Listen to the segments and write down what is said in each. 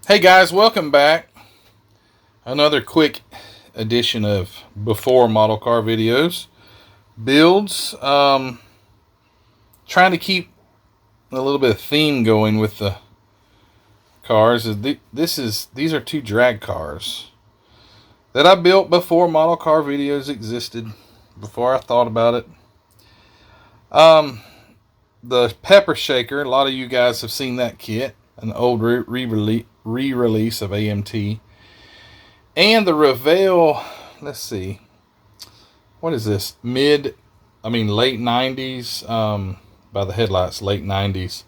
Hey guys, welcome back. Another quick edition of before model car videos. Builds. Trying to keep a little bit of theme going with the cars. These are two drag cars that I built before model car videos existed, before I thought about it. The Pepper Shaker, a lot of you guys have seen that kit, an old re-release of AMT. And the Revell, let's see, what is this? Late 90s, by the headlights, late 90s,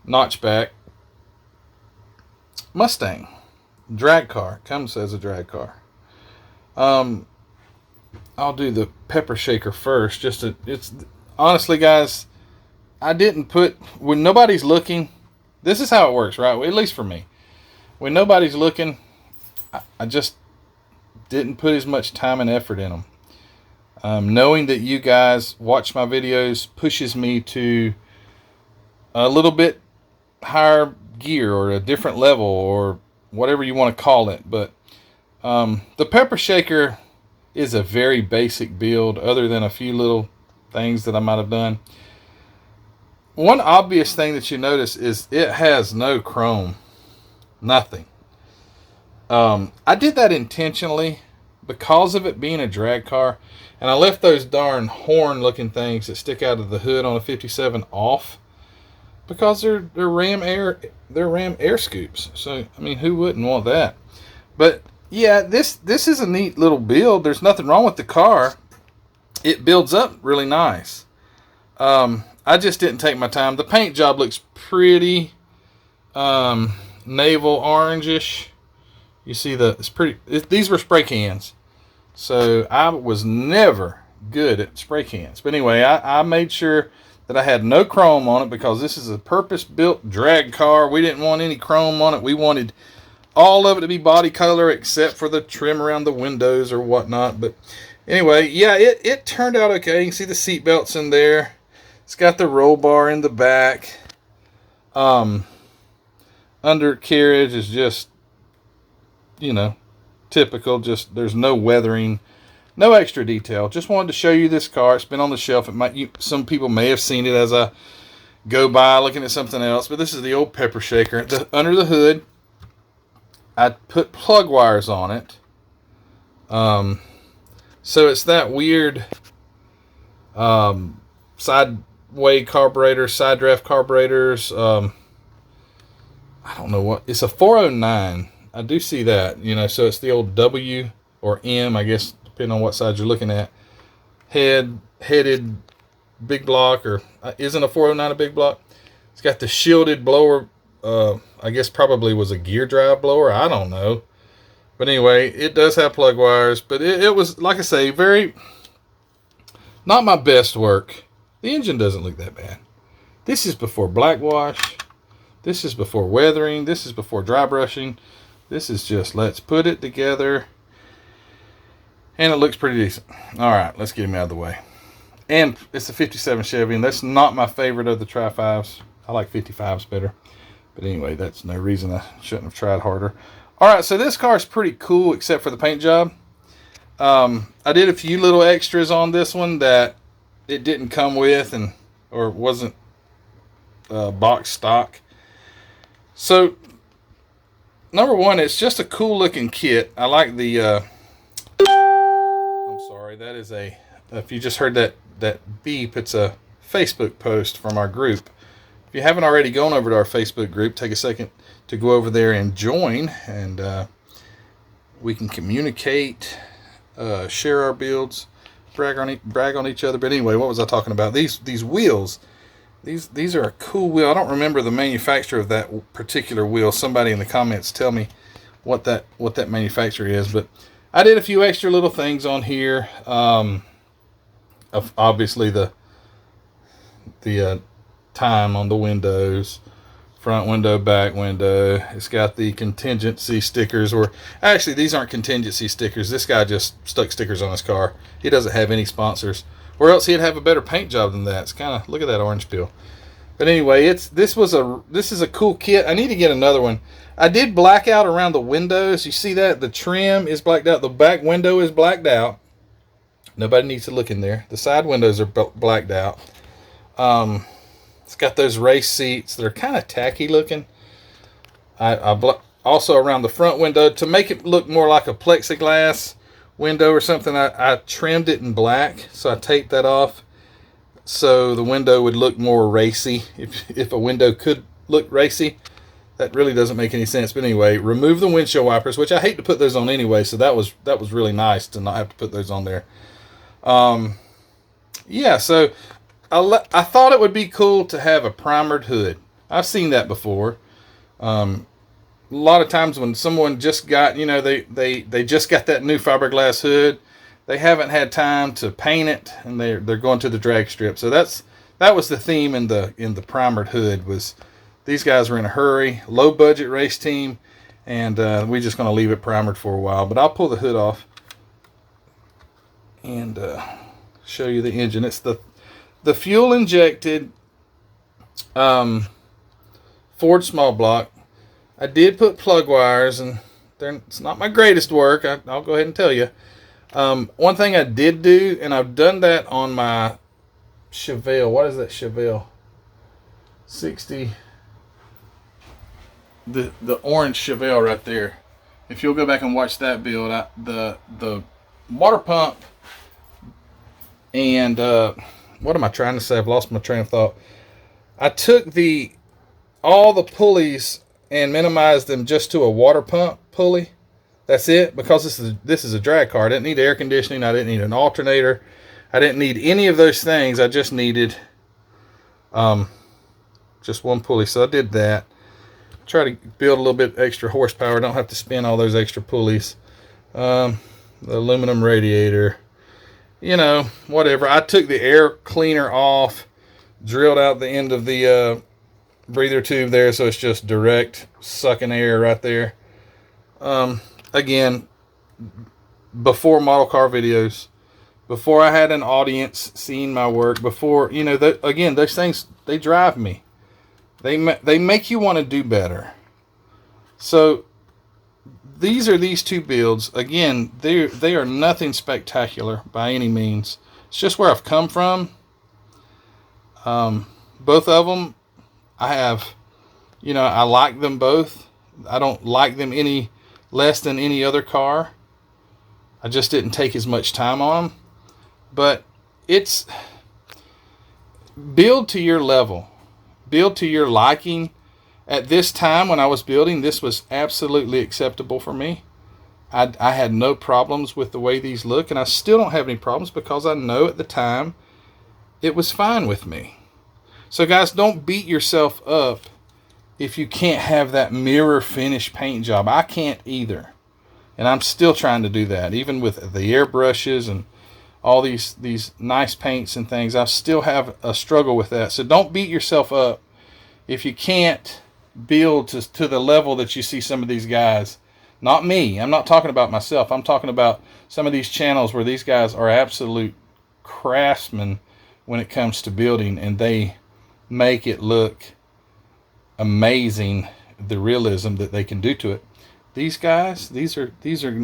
notchback Mustang. Drag car, comes as a drag car. I'll do the Pepper Shaker first. It's honestly, guys, I didn't put, when nobody's looking, this is how it works, right? Well, at least for me. When nobody's looking, I just didn't put as much time and effort in them. Knowing that you guys watch my videos pushes me to a little bit higher gear or a different level or whatever you want to call it. But the Pepper Shaker is a very basic build, other than a few little things that I might have done. One obvious thing that you notice is it has no chrome. Nothing. I did that intentionally because of it being a drag car, and I left those darn horn looking things that stick out of the hood on a 57 off because they're Ram air scoops. So I mean, who wouldn't want that? But yeah, this is a neat little build. There's nothing wrong with the car. It builds up really nice. I just didn't take my time. The paint job looks pretty navel orangish. You see these were spray cans. So I was never good at spray cans. But anyway, I made sure that I had no chrome on it because this is a purpose-built drag car. We didn't want any chrome on it. We wanted all of it to be body color except for the trim around the windows or whatnot. But anyway, yeah, it turned out okay. You can see the seat belts in there. It's got the roll bar in the back. Undercarriage is just, typical. Just there's no weathering, no extra detail. Just wanted to show you this car. It's been on the shelf. Some people may have seen it as I go by looking at something else, but this is the old Pepper Shaker. Under the hood, I put plug wires on it. So it's that weird sideway carburetor, side draft carburetors. I don't know what, it's a 409. I do see that, so it's the old W or M, I guess, depending on what side you're looking at. Headed big block, or isn't a 409 a big block? It's got the shielded blower. I guess probably was a gear drive blower. I don't know. But anyway, it does have plug wires. But it was, like I say, not my best work. The engine doesn't look that bad. This is before black wash. This is before weathering. This is before dry brushing. This is just, let's put it together. And it looks pretty decent. All right, let's get him out of the way. And it's a 57 Chevy, and that's not my favorite of the Tri-5s. I like 55s better. But anyway, that's no reason I shouldn't have tried harder. All right, so this car is pretty cool except for the paint job. I did a few little extras on this one that it didn't come with or wasn't box stock. So, number one, it's just a cool looking kit. I like the, I'm sorry, that is if you just heard that beep, it's a Facebook post from our group. If you haven't already gone over to our Facebook group, take a second to go over there and join, and we can communicate, share our builds, brag on each other. But anyway, what was I talking about? These wheels. These are a cool wheel. I don't remember the manufacturer of that particular wheel. Somebody in the comments tell me what that manufacturer is. But I did a few extra little things on here. Obviously the time on the windows, front window, back window. It's got the contingency stickers, or actually these aren't contingency stickers. This guy just stuck stickers on his car. He doesn't have any sponsors. Or else he'd have a better paint job than that. It's kind of, look at that orange peel. But anyway, this is a cool kit. I need to get another one. I did black out around the windows. You see that? The trim is blacked out. The back window is blacked out. Nobody needs to look in there. The side windows are blacked out. It's got those race seats that are kind of tacky looking. Also around the front window to make it look more like a plexiglass window or something. I trimmed it in black, so I taped that off so the window would look more racy. If a window could look racy, that really doesn't make any sense. But anyway, remove the windshield wipers, which I hate to put those on anyway. So that was really nice to not have to put those on there. Yeah, so I thought it would be cool to have a primered hood. I've seen that before. A lot of times when someone just got, they just got that new fiberglass hood, they haven't had time to paint it, and they're going to the drag strip. So that was the theme in the primered hood. Was these guys were in a hurry, low budget race team, and we're just going to leave it primered for a while. But I'll pull the hood off and show you the engine. It's the fuel injected Ford small block. I did put plug wires, and it's not my greatest work. I'll go ahead and tell you. One thing I did do, and I've done that on my Chevelle. What is that Chevelle? 60. The orange Chevelle right there. If you'll go back and watch that build, the water pump and what am I trying to say? I've lost my train of thought. I took all the pulleys and minimized them just to a water pump pulley. That's it, because this is a drag car. I didn't need air conditioning. I didn't need an alternator. I didn't need any of those things. I just needed just one pulley. So I did that. Try to build a little bit extra horsepower. Don't have to spin all those extra pulleys. The aluminum radiator, whatever. I took the air cleaner off, drilled out the end of the breather tube there, so it's just direct sucking air right there. Again, before model car videos, before I had an audience seeing my work, before, again, those things, they drive me. They make you want to do better. So these are these two builds. Again, they are nothing spectacular by any means. It's just where I've come from. Both of them, I have, I like them both. I don't like them any less than any other car. I just didn't take as much time on them. But it's build to your level. Build to your liking. At this time when I was building, this was absolutely acceptable for me. I had no problems with the way these look, and I still don't have any problems because I know at the time it was fine with me. So guys, don't beat yourself up if you can't have that mirror finish paint job. I can't either. And I'm still trying to do that. Even with the airbrushes and all these nice paints and things, I still have a struggle with that. So don't beat yourself up if you can't build to the level that you see some of these guys. Not me. I'm not talking about myself. I'm talking about some of these channels where these guys are absolute craftsmen when it comes to building, and they make it look amazing, the realism that they can do to it. These guys, these are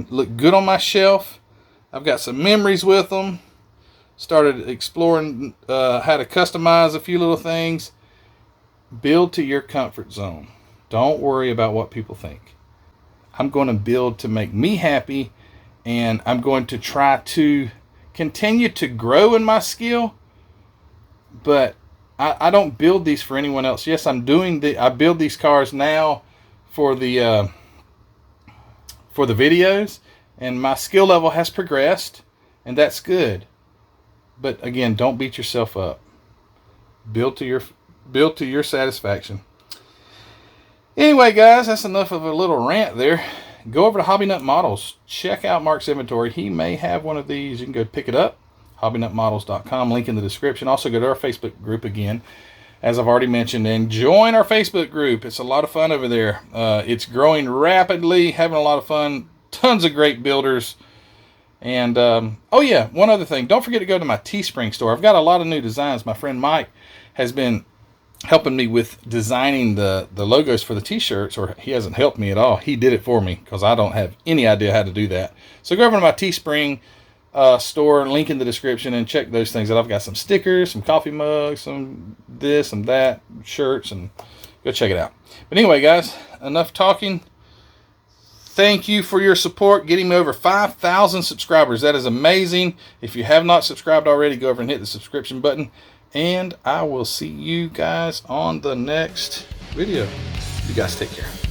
look good on my shelf. I've got some memories with them. Started exploring how to customize a few little things. Build to your comfort zone. Don't worry about what people think. I'm going to build to make me happy, and I'm going to try to continue to grow in my skill, but I don't build these for anyone else. Yes, I build these cars now for the videos, and my skill level has progressed, and that's good. But again, don't beat yourself up. Build to your satisfaction. Anyway, guys, that's enough of a little rant there. Go over to Hobby Nut Models. Check out Mark's inventory. He may have one of these. You can go pick it up. HobbyNutModels.com. Link in the description. Also, go to our Facebook group again, as I've already mentioned, and join our Facebook group. It's a lot of fun over there. It's growing rapidly, having a lot of fun. Tons of great builders. And, oh yeah, one other thing. Don't forget to go to my Teespring store. I've got a lot of new designs. My friend Mike has been helping me with designing the logos for the t-shirts, or he hasn't helped me at all. He did it for me because I don't have any idea how to do that. So go over to my Teespring store, link in the description, and check those things out. I've got some stickers, some coffee mugs, some this, some that, shirts, and go check it out. But anyway, guys, enough talking. Thank you for your support, getting me over 5,000 subscribers. That is amazing. If you have not subscribed already, go over and hit the subscription button. And I will see you guys on the next video. You guys take care.